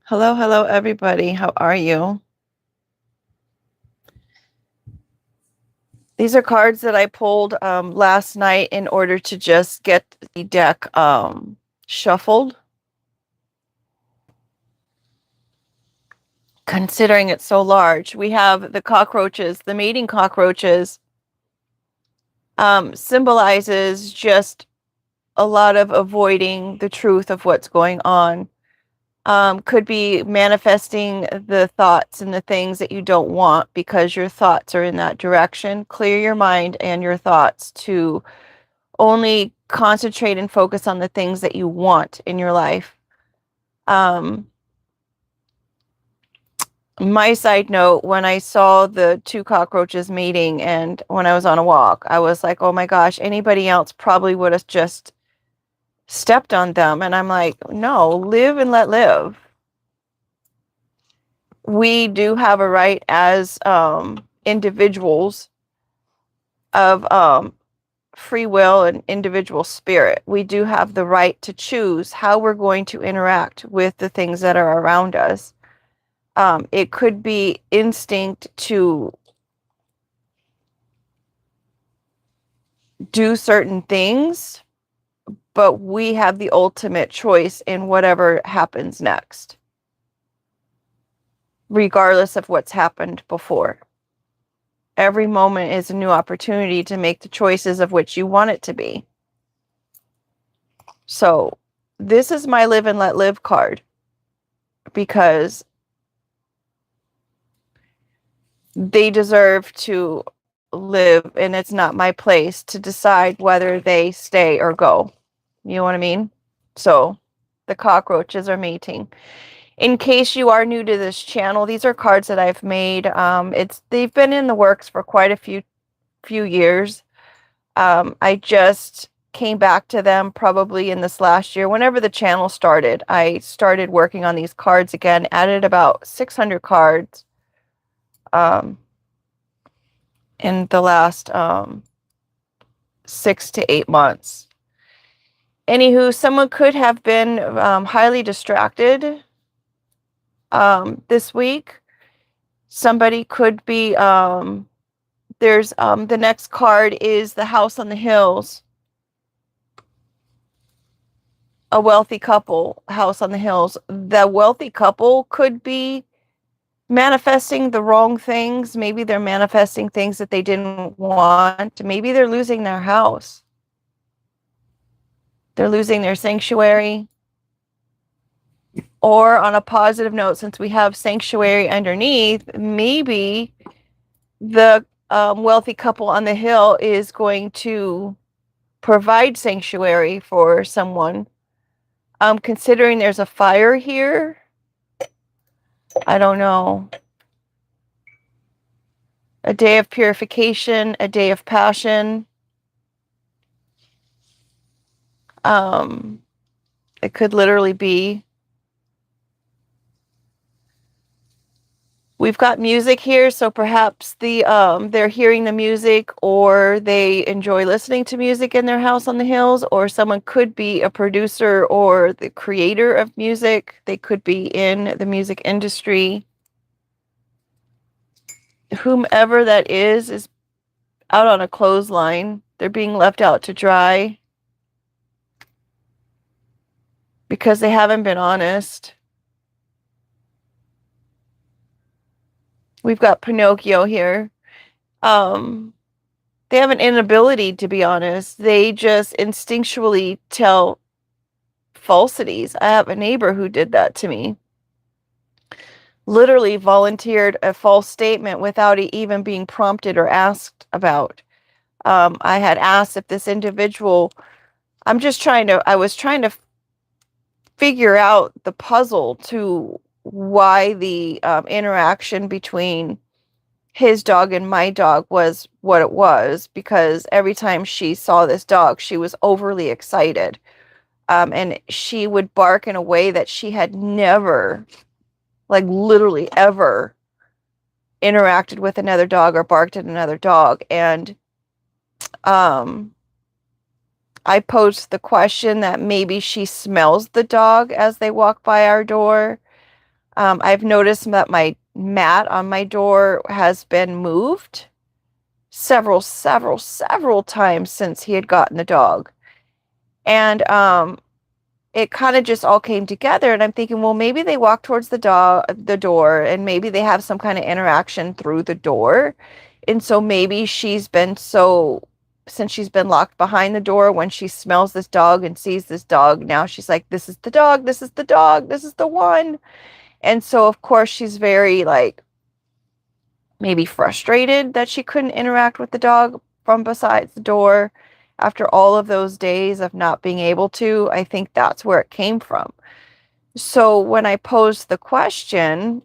Hello, hello, everybody. How are you? These are cards that I pulled last night in order to just get the deck shuffled. Considering it's so large, we have the cockroaches, the mating cockroaches, symbolizes just a lot of avoiding the truth of what's going on. Could be manifesting the thoughts and the things that you don't want because your thoughts are in that direction. Clear your mind and your thoughts to only concentrate and focus on the things that you want in your life. My side note, when I saw the two cockroaches meeting and when I was on a walk, I was like, oh my gosh, anybody else probably would have just stepped on them. And I'm like, no, live and let live. We do have a right as individuals of free will and individual spirit. We do have the right to choose how we're going to interact with the things that are around us. It could be instinct to do certain things, but we have the ultimate choice in whatever happens next, regardless of what's happened before. Every moment is a new opportunity to make the choices of which you want it to be. So this is my live and let live card because they deserve to live, and it's not my place to decide whether they stay or go. You know what I mean? So the cockroaches are mating. In case you are new to this channel, these are cards that I've made. They've been in the works for quite a few years. I just came back to them probably in this last year. Whenever the channel started, I started working on these cards again, added about 600 cards in the last 6 to 8 months. Anywho, someone could have been highly distracted this week. Somebody could be, there's the next card is the house on the hills. A wealthy couple, house on the hills. The wealthy couple could be manifesting the wrong things. Maybe they're manifesting things that they didn't want. Maybe they're losing their house. They're losing their sanctuary. Or on a positive note, since we have sanctuary underneath, maybe the wealthy couple on the hill is going to provide sanctuary for someone. Considering there's a fire here, I don't know. A day of purification, a day of passion. It could literally be. We've got music here, so perhaps they're hearing the music, or they enjoy listening to music in their house on the hills, or someone could be a producer or the creator of music. They could be in the music industry. Whomever that is out on a clothesline. They're being left out to dry because they haven't been honest. We've got Pinocchio here. They have an inability to be honest. They just instinctually tell falsities. I have a neighbor who did that to me. Literally volunteered a false statement without it even being prompted or asked about. I had asked if this individual, I was trying to figure out the puzzle to why the interaction between his dog and my dog was what it was, because every time she saw this dog, she was overly excited. And she would bark in a way that she had never, like literally ever, interacted with another dog or barked at another dog. And I posed the question that maybe she smells the dog as they walk by our door. I've noticed that my mat on my door has been moved several times since he had gotten the dog. And it kind of just all came together, and I'm thinking, well, maybe they walk towards the door, and maybe they have some kind of interaction through the door. And so maybe since she's been locked behind the door, when she smells this dog and sees this dog, now she's like, this is the dog, this is the dog, this is the one. And so of course she's very like maybe frustrated that she couldn't interact with the dog from beside the door after all of those days of not being able to. I think that's where it came from. So when I posed the question,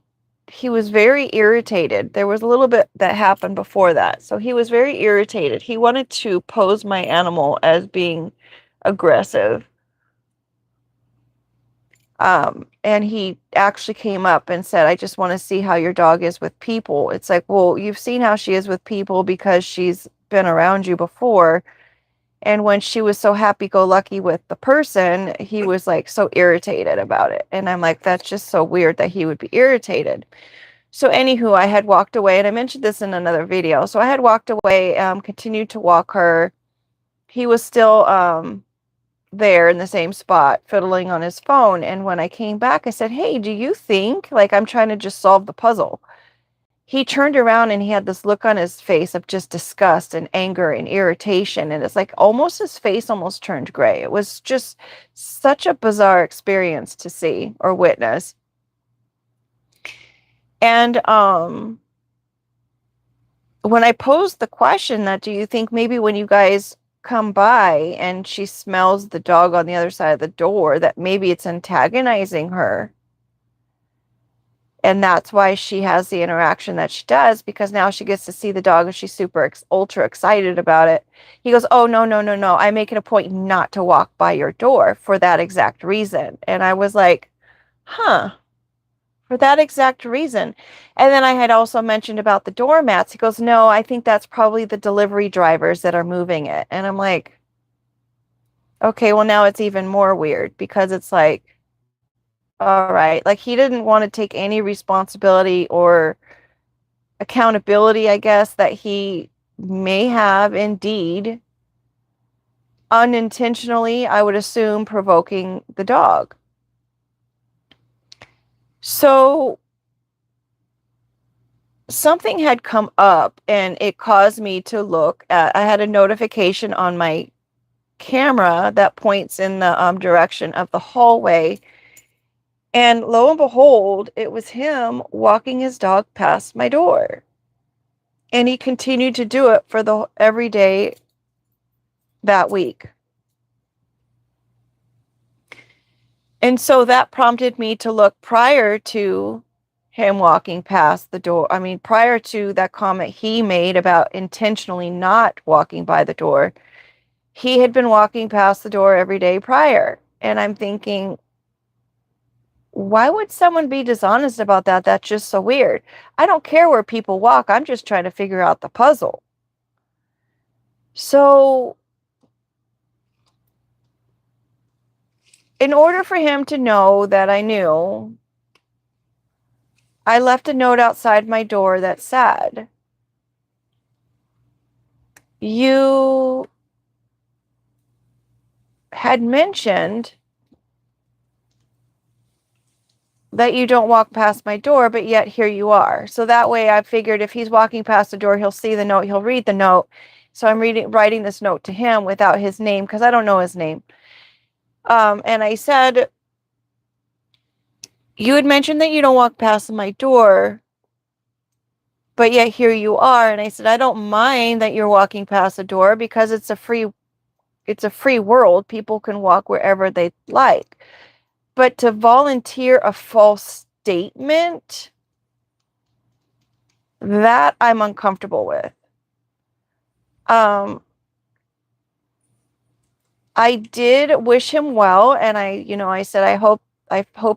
he was very irritated. There was a little bit that happened before that. So he was very irritated. He wanted to pose my animal as being aggressive. And he actually came up and said, I just want to see how your dog is with people. It's like, well, you've seen how she is with people because she's been around you before. And when she was so happy-go-lucky with the person, he was like so irritated about it. And I'm like, that's just so weird that he would be irritated. So anywho, I had walked away, and I mentioned this in another video. So I had walked away, continued to walk her. He was still there in the same spot, fiddling on his phone. And when I came back, I said, hey, do you think, like, I'm trying to just solve the puzzle? He turned around and he had this look on his face of just disgust and anger and irritation. And it's like almost his face almost turned gray. It was just such a bizarre experience to see or witness. And when I posed the question that, do you think maybe when you guys come by and she smells the dog on the other side of the door, that maybe it's antagonizing her? And that's why she has the interaction that she does, because now she gets to see the dog and she's ultra excited about it. He goes, oh, no, no, no, no. I make it a point not to walk by your door for that exact reason. And I was like, huh, for that exact reason. And then I had also mentioned about the doormats. He goes, no, I think that's probably the delivery drivers that are moving it. And I'm like, okay, well, now it's even more weird because it's like, all right, like he didn't want to take any responsibility or accountability, I guess, that he may have indeed unintentionally, I would assume, provoking the dog. So something had come up and it caused me to look at, I had a notification on my camera that points in the direction of the hallway. And lo and behold, it was him walking his dog past my door. And he continued to do it for every day that week. And so that prompted me to look prior to him walking past the door. I mean, prior to that comment he made about intentionally not walking by the door, he had been walking past the door every day prior. And I'm thinking, why would someone be dishonest about that? That's just so weird. I don't care where people walk. I'm just trying to figure out the puzzle. So in order for him to know that I knew, I left a note outside my door that said, you had mentioned that you don't walk past my door, but yet here you are. So that way I figured if he's walking past the door, he'll see the note, he'll read the note. So I'm writing this note to him without his name because I don't know his name. And I said, you had mentioned that you don't walk past my door, but yet here you are. And I said, I don't mind that you're walking past the door because it's a free world. People can walk wherever they like. But to volunteer a false statement, that I'm uncomfortable with. I did wish him well, and I said, I hope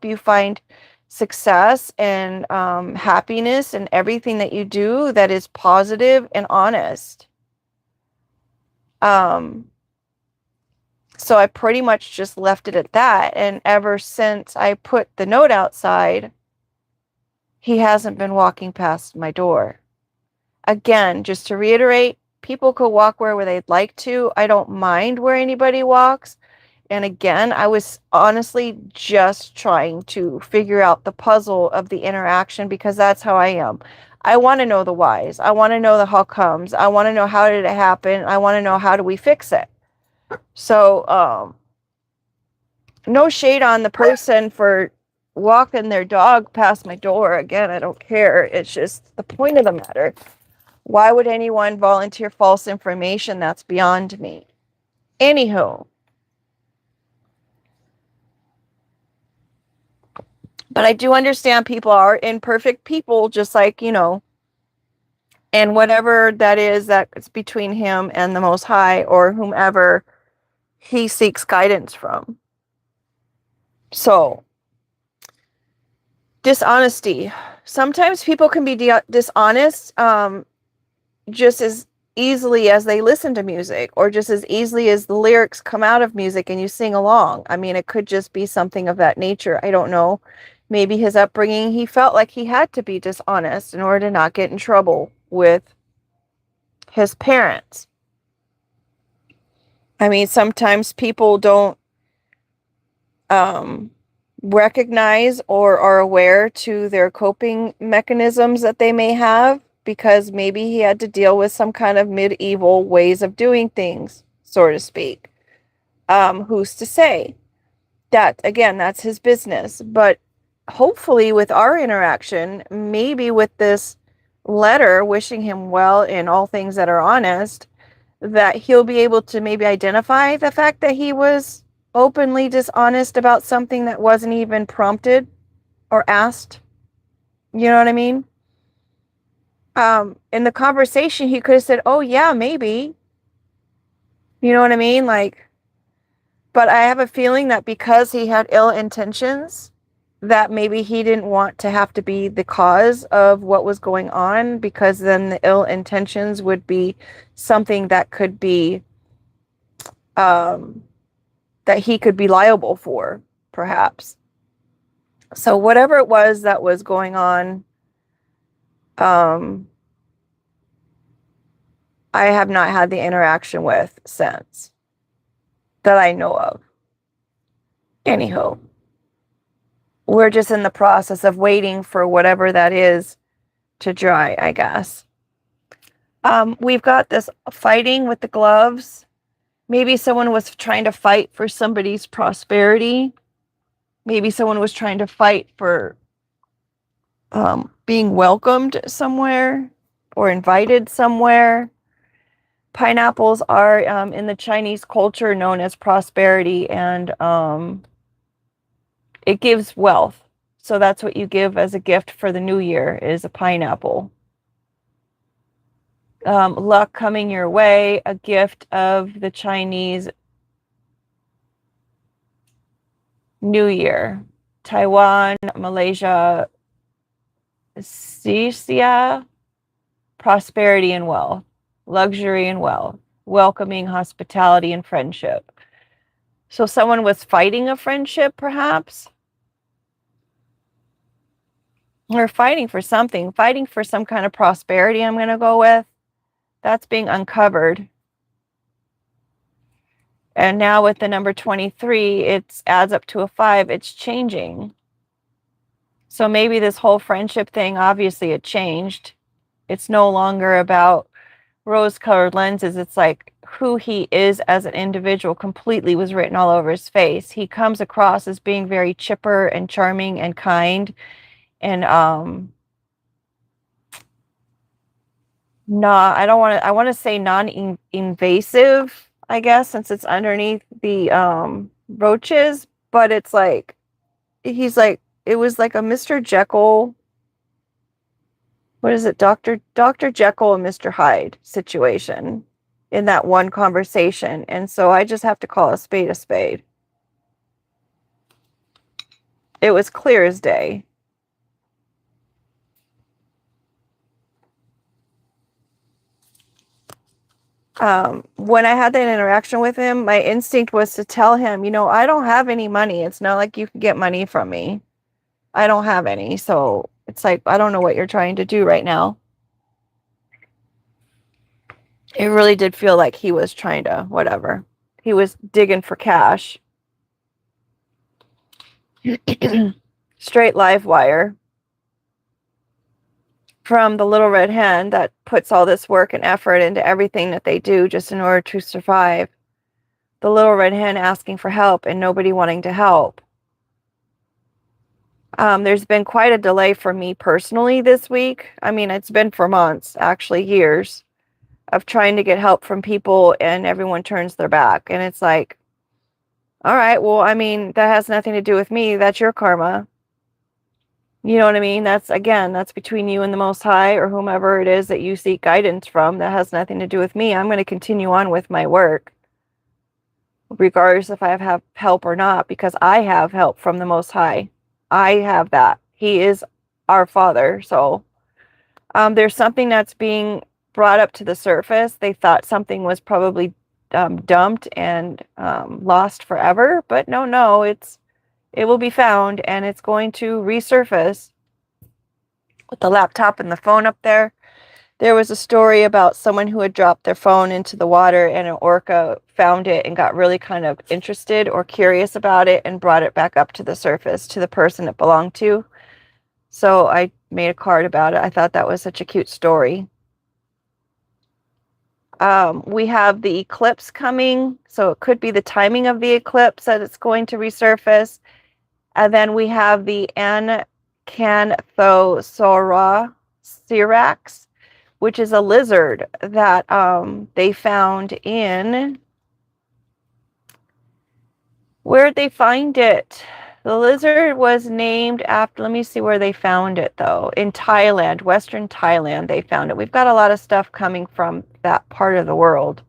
you find success and happiness in everything that you do that is positive and honest. So I pretty much just left it at that. And ever since I put the note outside, he hasn't been walking past my door. Again, just to reiterate, people could walk where they'd like to. I don't mind where anybody walks. And again, I was honestly just trying to figure out the puzzle of the interaction because that's how I am. I want to know the whys. I want to know the how comes. I want to know how did it happen. I want to know how do we fix it. So, no shade on the person for walking their dog past my door. Again, I don't care. It's just the point of the matter. Why would anyone volunteer false information? That's beyond me. Anywho. But I do understand people are imperfect people, just like, and whatever that is that's between him and the Most High or whomever he seeks guidance from. So, dishonesty. Sometimes people can be dishonest just as easily as they listen to music or just as easily as the lyrics come out of music and you sing along. I mean, it could just be something of that nature. I don't know. Maybe his upbringing, he felt like he had to be dishonest in order to not get in trouble with his parents. I mean, sometimes people don't recognize or are aware to their coping mechanisms that they may have because maybe he had to deal with some kind of medieval ways of doing things, so to speak. Who's to say? That, again, that's his business. But hopefully with our interaction, maybe with this letter wishing him well in all things that are honest, that he'll be able to maybe identify the fact that he was openly dishonest about something that wasn't even prompted or asked. You know what I mean? In the conversation, he could have said, oh, yeah, maybe. You know what I mean? But I have a feeling that because he had ill intentions, that maybe he didn't want to have to be the cause of what was going on, because then the ill intentions would be something that could be, that he could be liable for, perhaps. So whatever it was that was going on, I have not had the interaction with since that I know of. Anywho, we're just in the process of waiting for whatever that is to dry, I guess. We've got this fighting with the gloves. Maybe someone was trying to fight for somebody's prosperity. Maybe someone was trying to fight for being welcomed somewhere or invited somewhere. Pineapples are in the Chinese culture known as prosperity, and it gives wealth. So that's what you give as a gift for the new year, is a pineapple. Luck coming your way, a gift of the Chinese New Year. Taiwan, Malaysia, Sia, prosperity and wealth, luxury and wealth, welcoming, hospitality, and friendship. So someone was fighting a friendship, perhaps? Or fighting for something, fighting for some kind of prosperity, I'm going to go with. That's being uncovered. And now with the number 23, it adds up to a 5. It's changing. So maybe this whole friendship thing, obviously it changed. It's no longer about rose-colored lenses. It's like who he is as an individual completely was written all over his face. He comes across as being very chipper and charming and kind, and I want to say non-invasive, I guess, since it's underneath the roaches, but it's like it was like a Mr. Jekyll, what is it, Dr. Jekyll and Mr. Hyde situation in that one conversation. And so I just have to call a spade a spade. It was clear as day. When I had that interaction with him, my instinct was to tell him, I don't have any money. It's not like you can get money from me. I don't have any. So It's like, I don't know what you're trying to do right now. It really did feel like he was trying to, whatever. He was digging for cash. Straight live wire from the little red hen that puts all this work and effort into everything that they do just in order to survive. The little red hen asking for help and nobody wanting to help. There's been quite a delay for me personally this week. I mean, it's been for months, actually years, of trying to get help from people and everyone turns their back. And it's like, all right, well, I mean, that has nothing to do with me. That's your karma. You know what I mean? That's, again, that's between you and the Most High or whomever it is that you seek guidance from. That has nothing to do with me. I'm going to continue on with my work, regardless if I have help or not, because I have help from the Most High. I have that. He is our Father. So there's something that's being brought up to the surface. They thought something was probably dumped and lost forever, but no, it will be found and it's going to resurface. With the laptop and the phone up there, there was a story about someone who had dropped their phone into the water and an orca found it and got really kind of interested or curious about it and brought it back up to the surface to the person it belonged to. So I made a card about it. I thought that was such a cute story. We have the eclipse coming, so it could be the timing of the eclipse that it's going to resurface. And then we have the Acanthosaurus, which is a lizard that they found in... Where'd they find it? The lizard was named after... Let me see where they found it, though. In Thailand, Western Thailand, they found it. We've got a lot of stuff coming from that part of the world.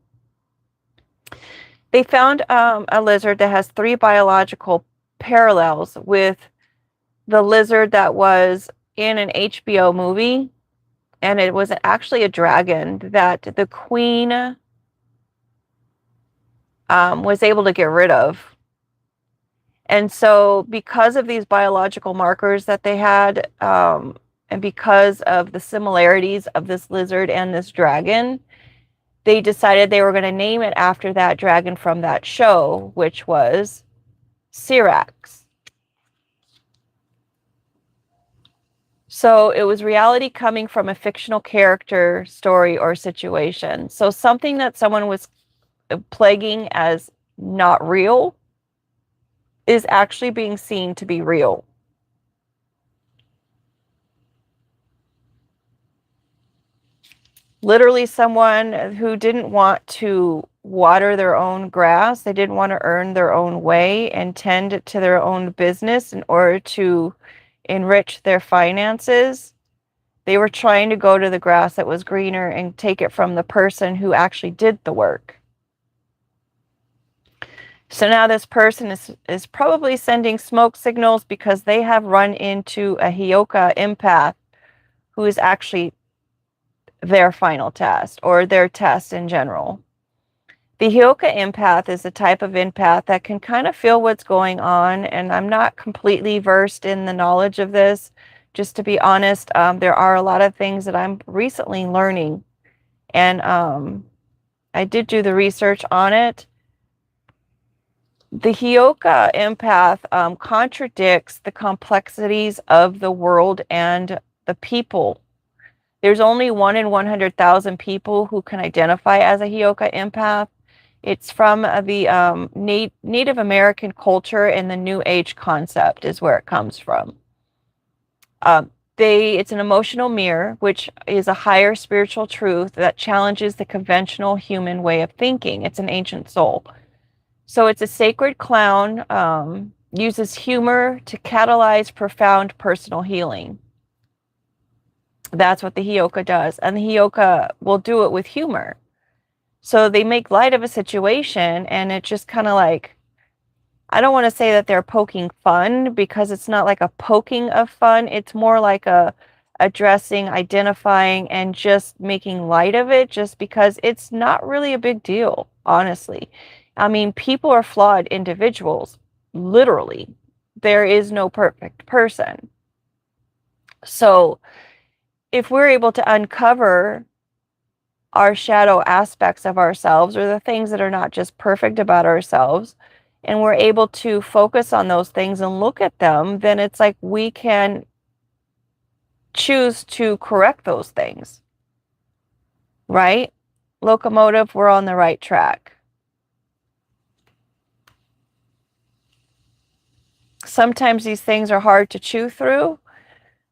They found a lizard that has 3 biological parallels with the lizard that was in an HBO movie, and it was actually a dragon that the queen was able to get rid of. And so because of these biological markers that they had, and because of the similarities of this lizard and this dragon, they decided they were going to name it after that dragon from that show, which was Syrax. So it was reality coming from a fictional character, story, or situation. So something that someone was plaguing as not real is actually being seen to be real. Literally someone who didn't want to water their own grass, they didn't want to earn their own way and tend to their own business in order to enrich their finances. They were trying to go to the grass that was greener and take it from the person who actually did the work. So now this person is probably sending smoke signals because they have run into a Hioka empath who is actually their final test or their test in general. The Hioka empath is a type of empath that can kind of feel what's going on, and I'm not completely versed in the knowledge of this. Just to be honest, there are a lot of things that I'm recently learning, and I did do the research on it. The Hioka empath contradicts the complexities of the world and the people. There's only 1 in 100,000 people who can identify as a Hioka empath. It's from the Native American culture, and the New Age concept is where it comes from. It's an emotional mirror, which is a higher spiritual truth that challenges the conventional human way of thinking. It's an ancient soul. So it's a sacred clown, uses humor to catalyze profound personal healing. That's what the Hioka does. And the Hioka will do it with humor. So they make light of a situation, and it just kind of like, I don't want to say that they're poking fun, because it's not like a poking of fun. It's more like a addressing, identifying, and just making light of it, just because it's not really a big deal, honestly. I mean, people are flawed individuals, literally. There is no perfect person. So if we're able to uncover our shadow aspects of ourselves, or the things that are not just perfect about ourselves, and we're able to focus on those things and look at them, then it's like we can choose to correct those things, right? Locomotive, we're on the right track. Sometimes these things are hard to chew through,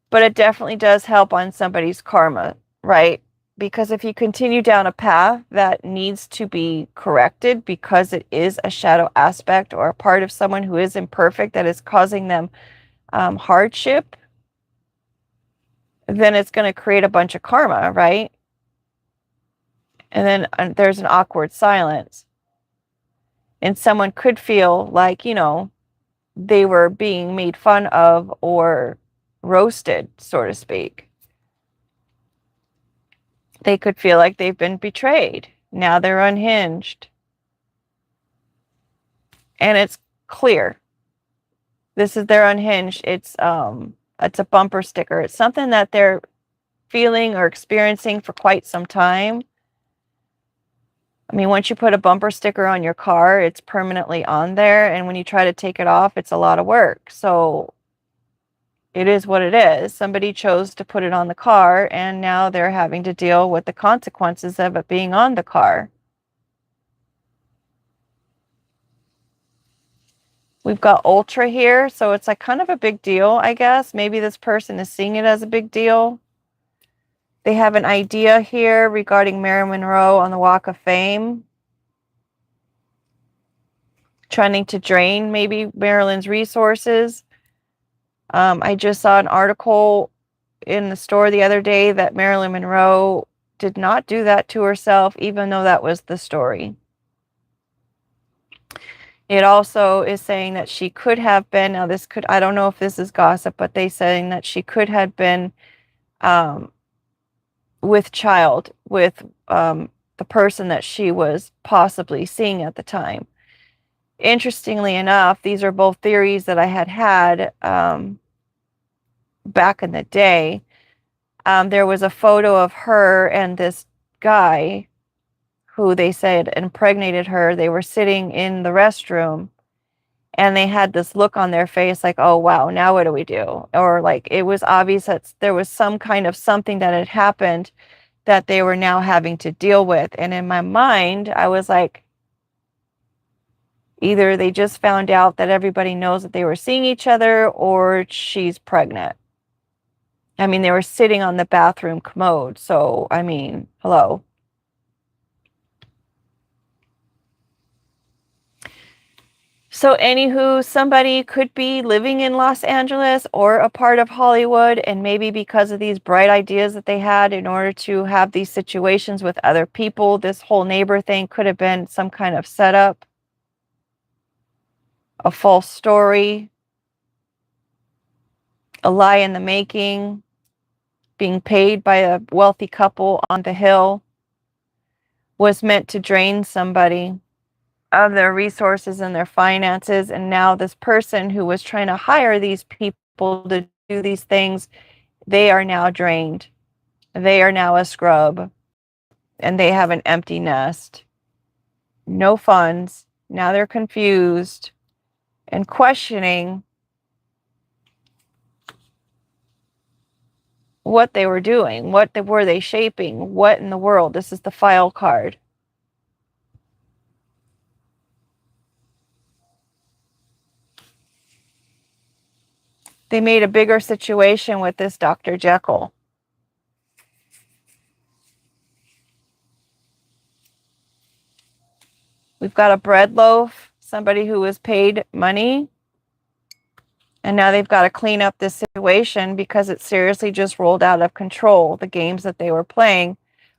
but it definitely does help on somebody's karma, right? Because if you continue down a path that needs to be corrected because it is a shadow aspect or a part of someone who is imperfect that is causing them hardship, then it's going to create a bunch of karma, right? And then there's an awkward silence. And someone could feel like, they were being made fun of or roasted, so to speak. They could feel like they've been betrayed. Now they're unhinged. And it's clear. This is their unhinged. It's a bumper sticker. It's something that they're feeling or experiencing for quite some time. I mean, once you put a bumper sticker on your car, it's permanently on there. And when you try to take it off, it's a lot of work. So it is what it is. Somebody chose to put it on the car, and now they're having to deal with the consequences of it being on the car. We've got ultra here, so it's like kind of a big deal, I guess. Maybe this person is seeing it as a big deal. They have an idea here regarding Marilyn Monroe on the Walk of Fame, trying to drain maybe Marilyn's resources. I just saw an article in the store the other day that Marilyn Monroe did not do that to herself, even though that was the story. It also is saying that she could have been, now this could, I don't know if this is gossip, but they saying that she could have been with child with the person that she was possibly seeing at the time. Interestingly enough, these are both theories that I had back in the day. There was a photo of her and this guy who they said impregnated her. They were sitting in the restroom and they had this look on their face like, oh, wow, now what do we do? Or like it was obvious that there was some kind of something that had happened that they were now having to deal with. And in my mind, I was like, either they just found out that everybody knows that they were seeing each other, or she's pregnant. I mean, they were sitting on the bathroom commode. So, I mean, hello. So, anywho, somebody could be living in Los Angeles or a part of Hollywood, and maybe because of these bright ideas that they had in order to have these situations with other people, this whole neighbor thing could have been some kind of setup, a false story, a lie in the making, being paid by a wealthy couple on the hill, was meant to drain somebody of their resources and their finances. And now this person who was trying to hire these people to do these things, they are now drained. They are now a scrub, and they have an empty nest. No funds. Now they're confused and questioning what they were doing. Were they shaping? What in the world? This is the file card. They made a bigger situation with this Dr. Jekyll. We've got a bread loaf, somebody who was paid money, and now they've got to clean up this situation because it seriously just rolled out of control, the games that they were playing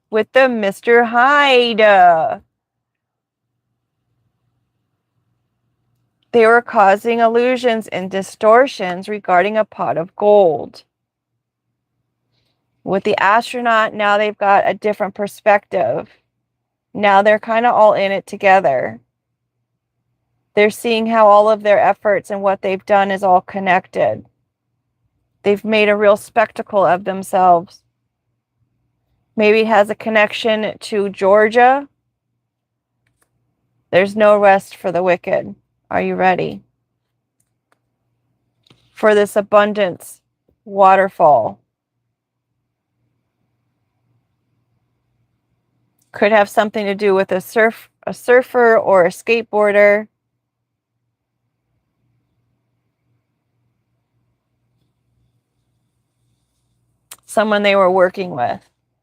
with the Mr. Hyde. They were causing illusions and distortions regarding a pot of gold. With the astronaut, now they've got a different perspective. Now they're kind of all in it together. They're seeing how all of their efforts and what they've done is all connected. They've made a real spectacle of themselves. Maybe it has a connection to Georgia. There's no rest for the wicked. Are you ready for this abundance waterfall? Could have something to do with a surfer or a skateboarder. Someone they were working with.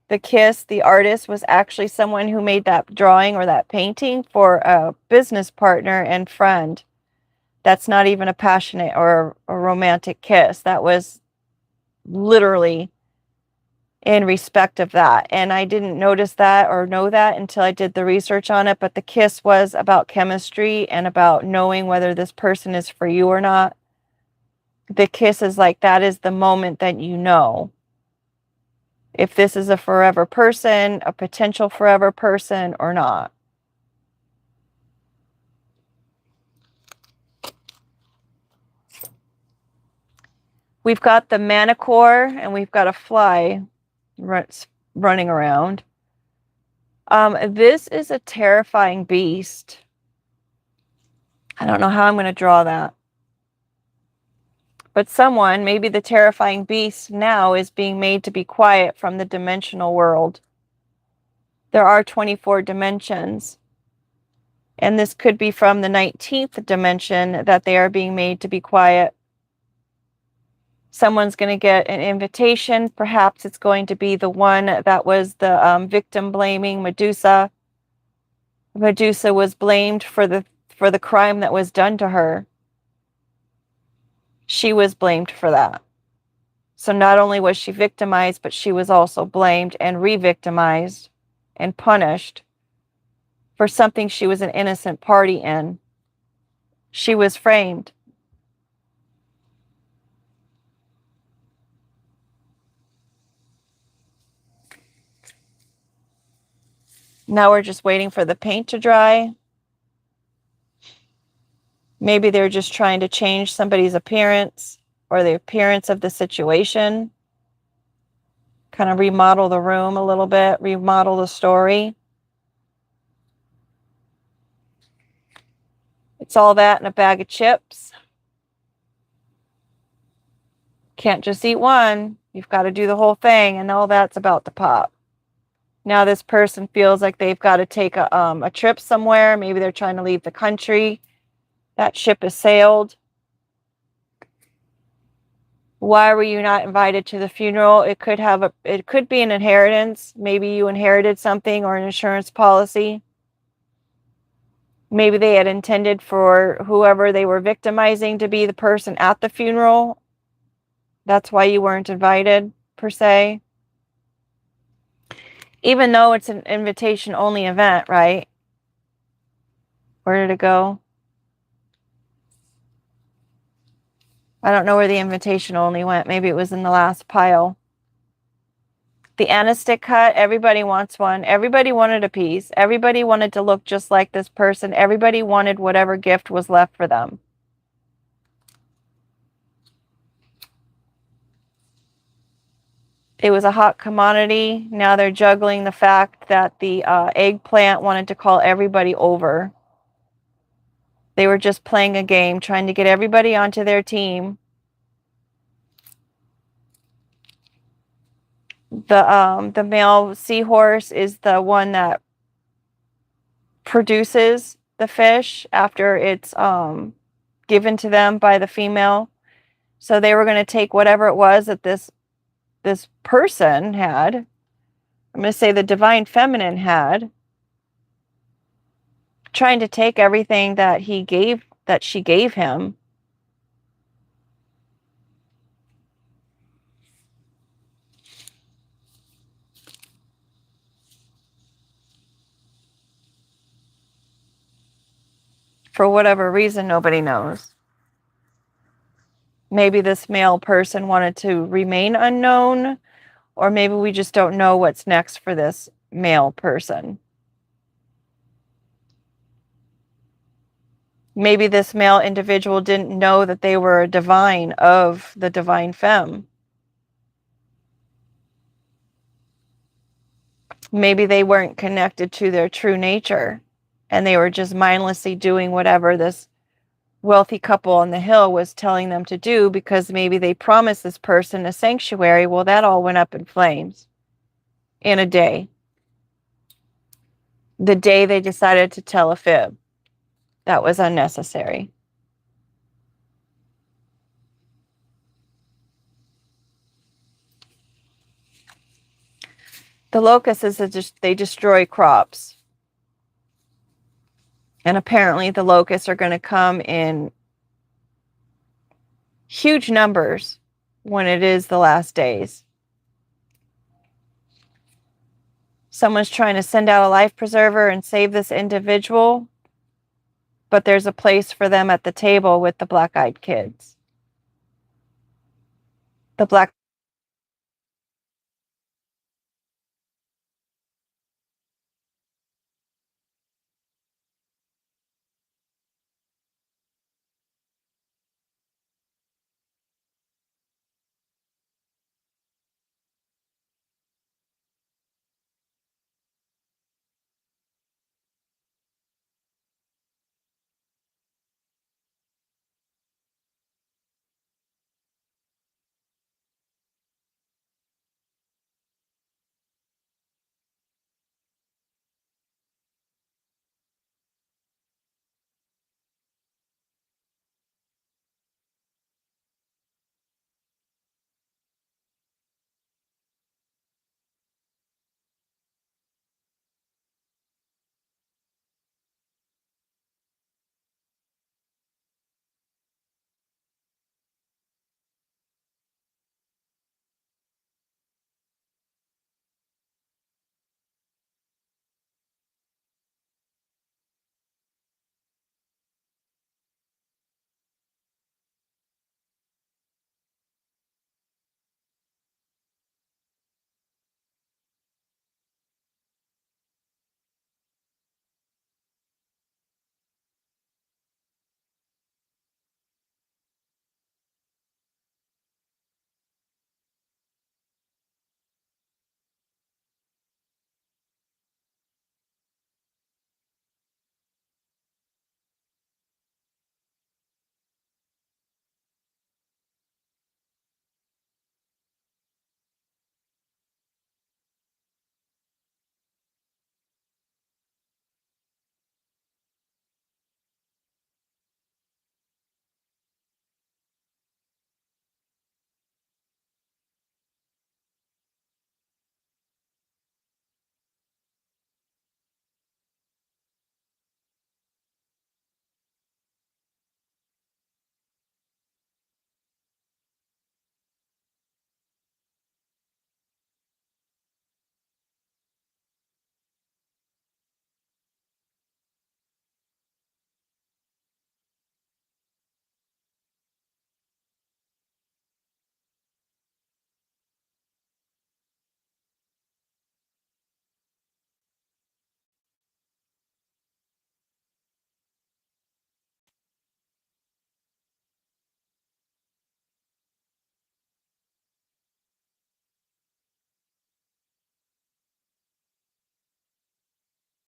The kiss, the artist, was actually someone who made that drawing or that painting for a business partner and friend. That's not even a passionate or a romantic kiss. That was literally in respect of that. And I didn't notice that or know that until I did the research on it. But the kiss was about chemistry and about knowing whether this person is for you or not. The kiss is like, that is the moment that you know if this is a forever person, a potential forever person, or not. We've got the manicore and we've got a fly running around. This is a terrifying beast. I don't know how I'm going to draw that. But someone, maybe the terrifying beast now, is being made to be quiet from the dimensional world. There are 24 dimensions. And this could be from the 19th dimension that they are being made to be quiet. Someone's going to get an invitation. Perhaps it's going to be the one that was the victim blaming Medusa. Medusa was blamed for the crime that was done to her. She was blamed for that. So not only was she victimized, but she was also blamed and re-victimized and punished for something she was an innocent party in. She was framed. Now we're just waiting for the paint to dry. Maybe they're just trying to change somebody's appearance or the appearance of the situation. Kind of remodel the room a little bit, remodel the story. It's all that in a bag of chips. Can't just eat one. You've got to do the whole thing, and all that's about to pop. Now this person feels like they've got to take a trip somewhere. Maybe they're trying to leave the country. That ship has sailed. Why were you not invited to the funeral? It could be an inheritance. Maybe you inherited something or an insurance policy. Maybe they had intended for whoever they were victimizing to be the person at the funeral. That's why you weren't invited, per se. Even though it's an invitation-only event, right? Where did it go? I don't know where the invitation only went. Maybe it was in the last pile. The anistic cut, everybody wants one. Everybody wanted a piece. Everybody wanted to look just like this person. Everybody wanted whatever gift was left for them. It was a hot commodity. Now they're juggling the fact that the eggplant wanted to call everybody over. They were just playing a game, trying to get everybody onto their team. The male seahorse is the one that produces the fish after it's given to them by the female. So they were going to take whatever it was that this person had. I'm going to say the divine feminine had, trying to take everything that she gave him. For whatever reason, nobody knows. Maybe this male person wanted to remain unknown, or maybe we just don't know what's next for this male person. Maybe this male individual didn't know that they were a divine of the divine femme. Maybe they weren't connected to their true nature and they were just mindlessly doing whatever this wealthy couple on the hill was telling them to do because maybe they promised this person a sanctuary. Well, that all went up in flames in a day. The day they decided to tell a fib. That was unnecessary. The locusts is just they destroy crops. And apparently the locusts are going to come in huge numbers when it is the last days. Someone's trying to send out a life preserver and save this individual, but there's a place for them at the table with the black-eyed kids. The black